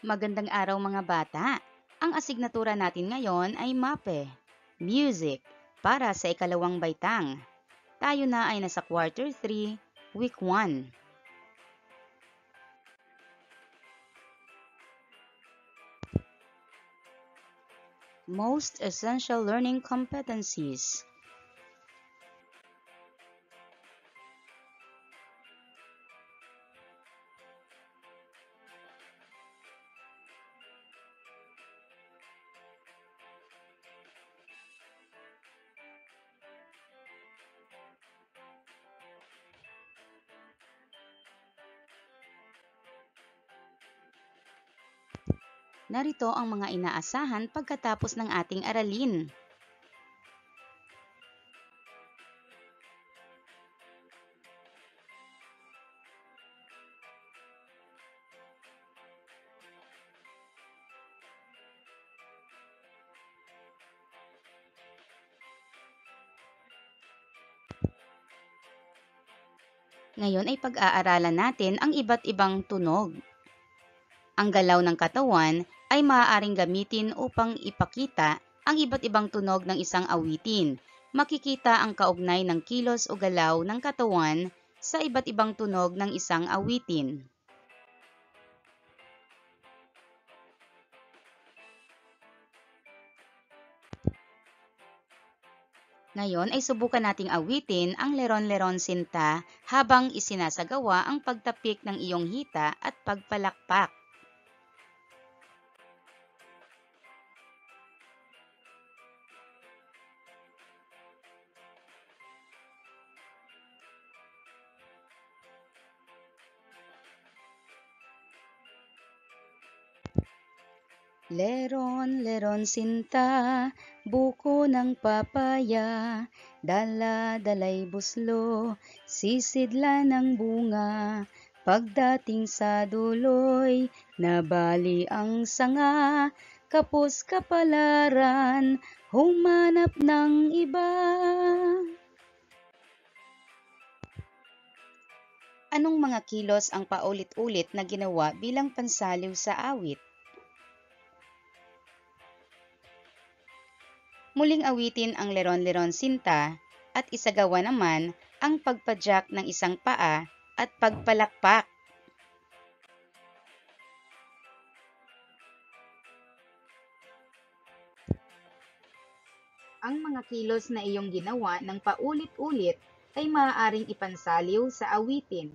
Magandang araw mga bata! Ang asignatura natin ngayon ay MAPE, Music, para sa ikalawang baitang. Tayo na ay nasa Quarter 3, Week 1. Most Essential Learning Competencies. Narito ang mga inaasahan pagkatapos ng ating aralin. Ngayon ay pag-aaralan natin ang iba't ibang tunog. Ang galaw ng katawan ay maaaring gamitin upang ipakita ang iba't ibang tunog ng isang awitin. Makikita ang kaugnay ng kilos o galaw ng katawan sa iba't ibang tunog ng isang awitin. Ngayon ay subukan nating awitin ang Leron-Leron Sinta habang isinasagawa ang pagtapik ng iyong hita at pagpalakpak. Leron, leron sinta, buko ng papaya, dala-dalay buslo, sisidla ng bunga, pagdating sa duloy, nabali ang sanga, kapos kapalaran, humanap ng iba. Anong mga kilos ang paulit-ulit na ginawa bilang pansaliw sa awit? Muling awitin ang Leron-Leron Sinta at isagawa naman ang pagpadyak ng isang paa at pagpalakpak. Ang mga kilos na iyong ginawa ng paulit-ulit ay maaaring ipansaliw sa awitin.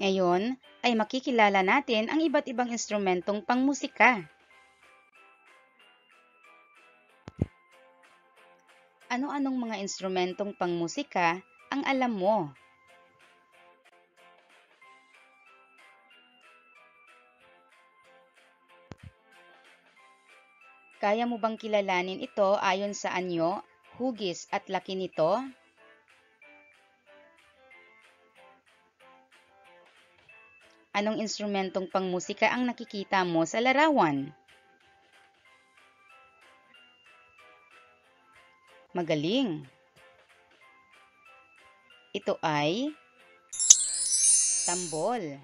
Ngayon ay makikilala natin ang iba't ibang instrumentong pangmusika. Ano-anong mga instrumentong pangmusika ang alam mo? Kaya mo bang kilalanin ito ayon sa anyo, hugis at laki nito? Anong instrumentong pangmusika ang nakikita mo sa larawan? Magaling! Ito ay tambol.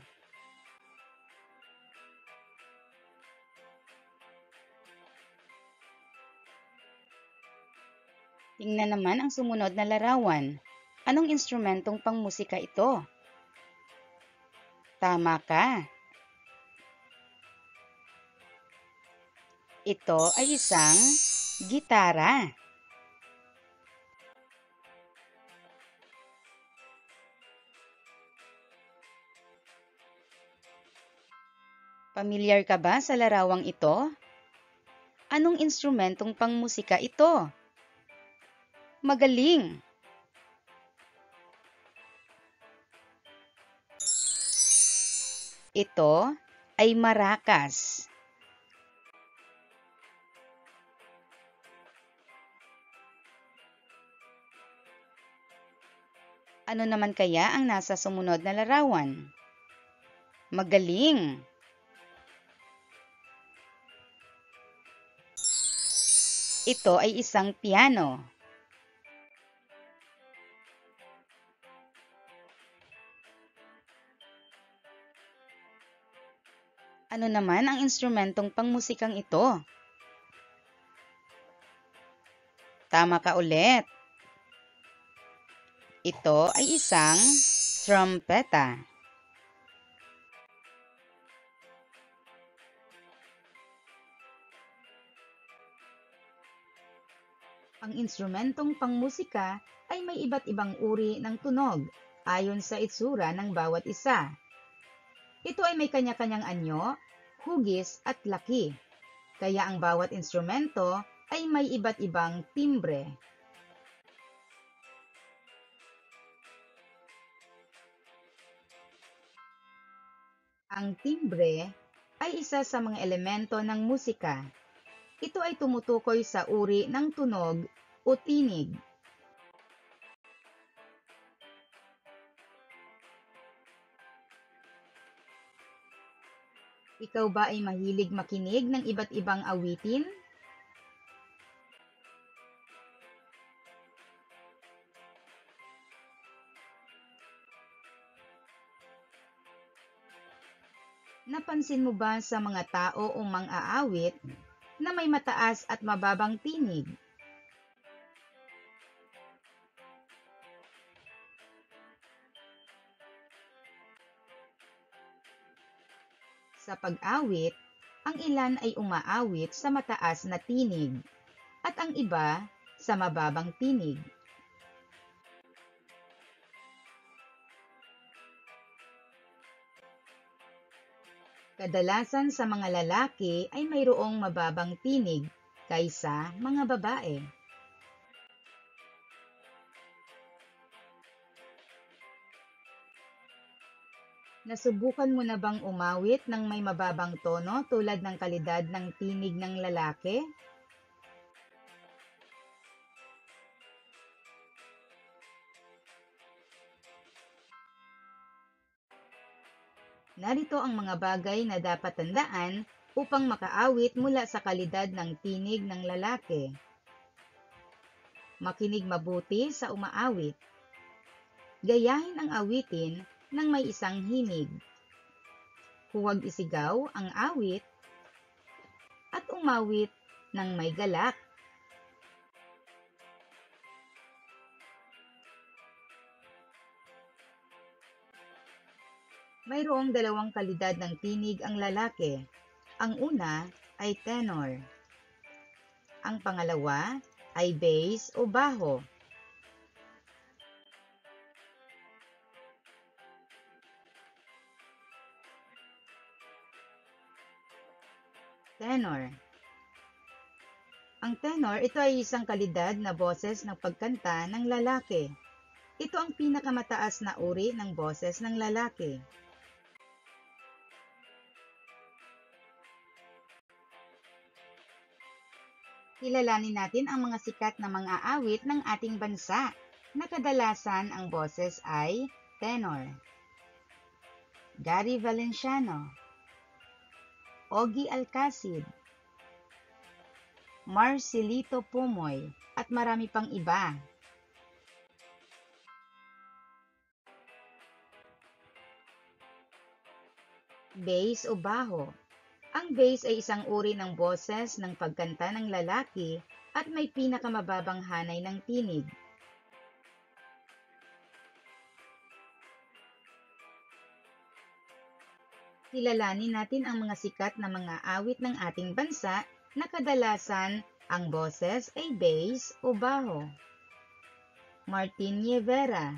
Tingnan naman ang sumunod na larawan. Anong instrumentong pangmusika ito? Tama ka! Ito ay isang gitara. Pamilyar ka ba sa larawang ito? Anong instrumentong pangmusika ito? Magaling! Ito ay maracas. Ano naman kaya ang nasa sumunod na larawan? Magaling! Ito ay isang piano. Ano naman ang instrumentong pangmusikang ito? Tama ka ulit. Ito ay isang trumpeta. Ang instrumentong pangmusika ay may iba't ibang uri ng tunog ayon sa itsura ng bawat isa. Ito ay may kanya-kanyang anyo, hugis at laki. Kaya ang bawat instrumento ay may iba't ibang timbre. Ang timbre ay isa sa mga elemento ng musika. Ito ay tumutukoy sa uri ng tunog o tinig. Ikaw ba ay mahilig makinig ng iba't ibang awitin? Napansin mo ba sa mga tao o mang-aawit na may mataas at mababang tinig? Sa pag-awit, ang ilan ay umaawit sa mataas na tinig at ang iba sa mababang tinig. Kadalasan sa mga lalaki ay mayroong mababang tinig kaysa mga babae. Nasubukan mo na bang umawit ng may mababang tono tulad ng kalidad ng tinig ng lalaki? Narito ang mga bagay na dapat tandaan upang makaawit mula sa kalidad ng tinig ng lalaki. Makinig mabuti sa umaawit. Gayahin ang awitin ng may isang himig. Huwag isigaw ang awit at umawit ng may galak. Mayroong dalawang kalidad ng tinig ang lalaki. Ang una ay tenor. Ang pangalawa ay bass o baho. Tenor. Ang tenor, ito ay isang kalidad na boses ng pagkanta ng lalaki. Ito ang pinakamataas na uri ng boses ng lalaki. Kilalanin natin ang mga sikat na mga aawit ng ating bansa, na kadalasan ang boses ay tenor. Gary Valenciano, Ogie Alcacid, Marcelito Pumoy, at marami pang iba. Bass o baho. Ang bass ay isang uri ng boses ng pagkanta ng lalaki at may pinakamababang hanay ng tinig. Kilalanin natin ang mga sikat na mga awit ng ating bansa na kadalasan ang boses ay bass o baho. Martin Nievera,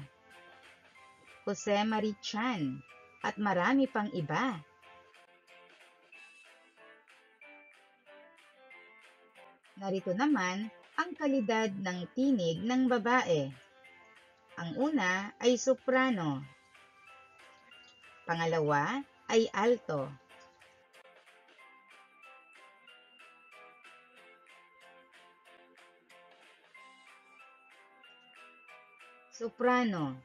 Jose Marichan, at marami pang iba. Narito naman ang kalidad ng tinig ng babae. Ang una ay soprano. Pangalawa ay alto. Soprano.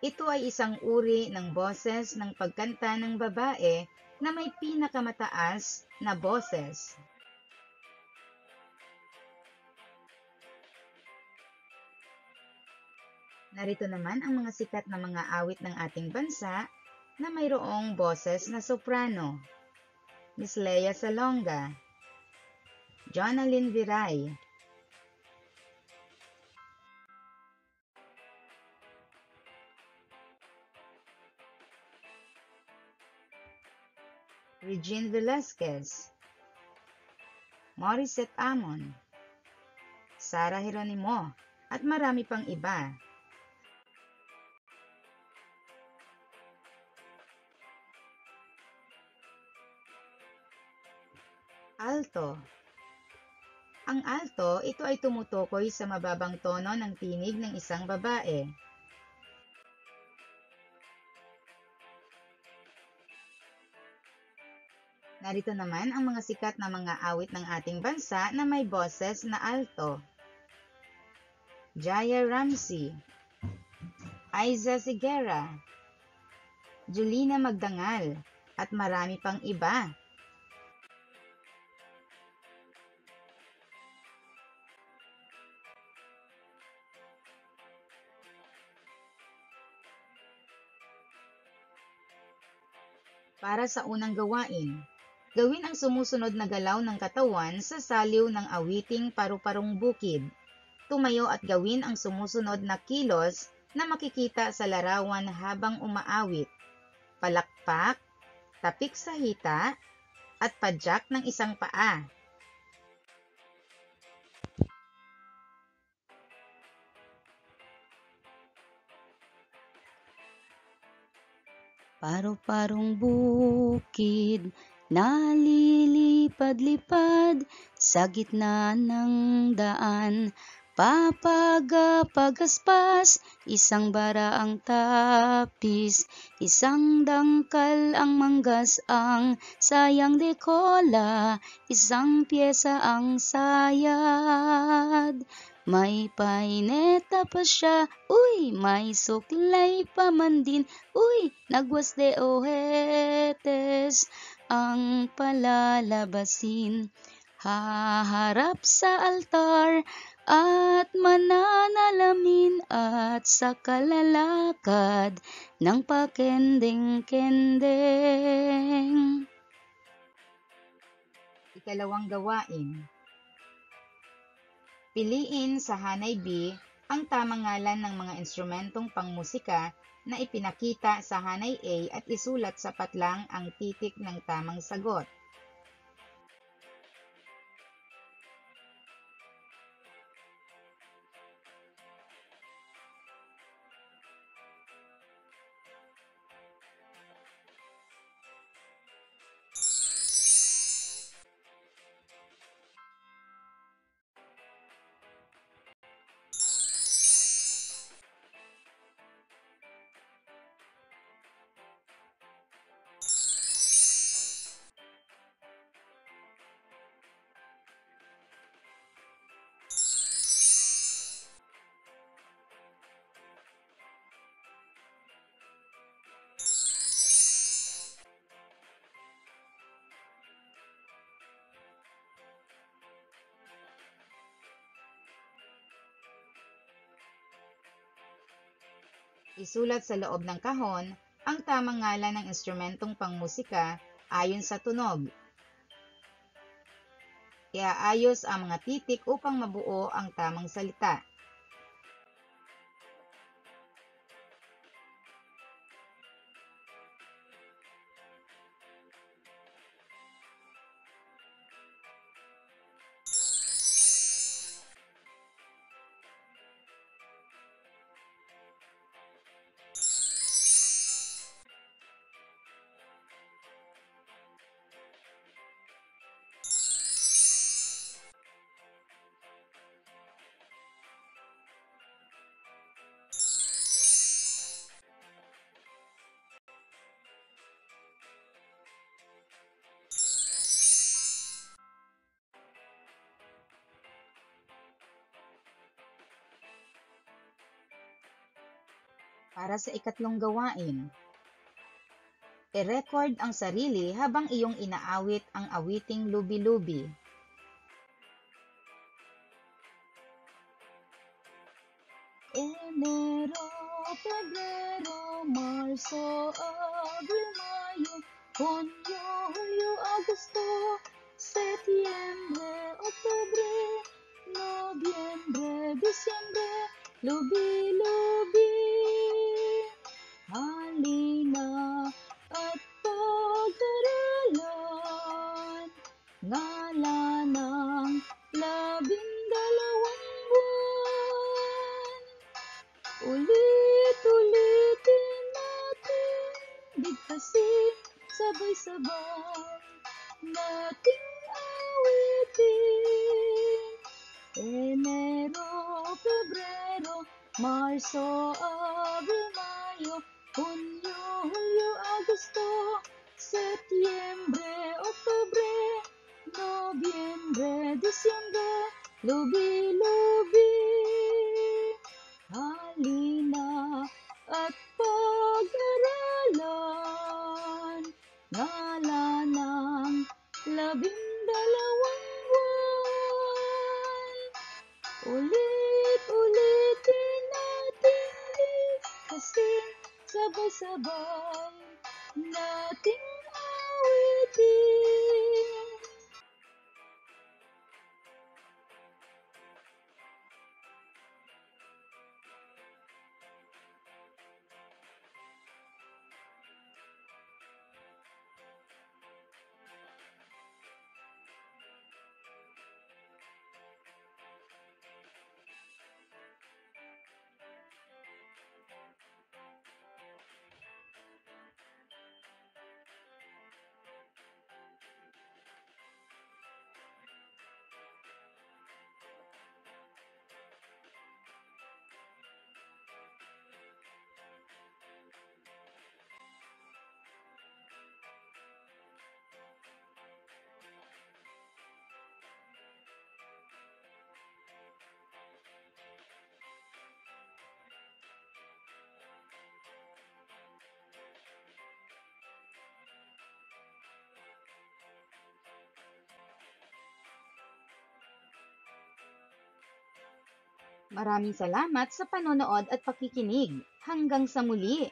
Ito ay isang uri ng boses ng pagkanta ng babae na may pinakamataas na boses. Narito naman ang mga sikat na mga awit ng ating bansa na mayroong boses na soprano. Miss Lea Salonga, Jonalyn Viray, Regine Velasquez, Morissette Amon, Sara Geronimo, at marami pang iba. Alto. Ang alto, ito ay tumutukoy sa mababang tono ng tinig ng isang babae. Narito naman ang mga sikat na mga awit ng ating bansa na may boses na alto. Jaya Ramsey, Aiza Sigera, Julina Magdangal, at marami pang iba. Para sa unang gawain, gawin ang sumusunod na galaw ng katawan sa saliw ng awiting Paru-Parong Bukid. Tumayo at gawin ang sumusunod na kilos na makikita sa larawan habang umaawit. Palakpak, tapik sa hita, at padyak ng isang paa. Paru-parong bukid, nalilipad-lipad sa gitna ng daan. Papagapagaspas, isang bara ang tapis, isang dangkal ang manggas ang sayang dekola, isang pyesa ang sayad. May paineta pa siya, uy, may suklay pa man din, uy, nagwas de ohetes ang palalabasin. Haharap sa altar at mananalamin at sa kalalakad ng pakendeng-kendeng. Ikalawang gawain. Piliin sa Hanay B ang tamang ngalan ng mga instrumentong pangmusika na ipinakita sa Hanay A at isulat sa patlang ang titik ng tamang sagot. Isulat sa loob ng kahon ang tamang ngalan ng instrumentong pangmusika ayon sa tunog. Iaayos ang mga titik upang mabuo ang tamang salita. Para sa ikatlong gawain, i-record ang sarili habang iyong inaawit ang awiting Lubi-Lubi. Enero, Febrero, Marzo, Abril, Mayo, Junio, Julio, Agosto, Agosto, Setyembre, Oktubre, Nobyembre, Disyembre, lubi-lubi. Halina at pag-aralan, ngala ng 12 buwan. Ulit-ulitin natin, bigkasin, sabay-sabay nating awitin. Enero, Febrero, Marso, Abril, Mayo, Hunyo, Hulyo, Agosto, Setyembre, Oktubre, Nobyembre, Disyembre, lubi-lubi. Halina at pag-aralan, ngala ng 12 buwan. Ulit-ulitin natin bigkasin, sabay-sabay nating awitin. Maraming salamat sa panonood at pakikinig. Hanggang sa muli!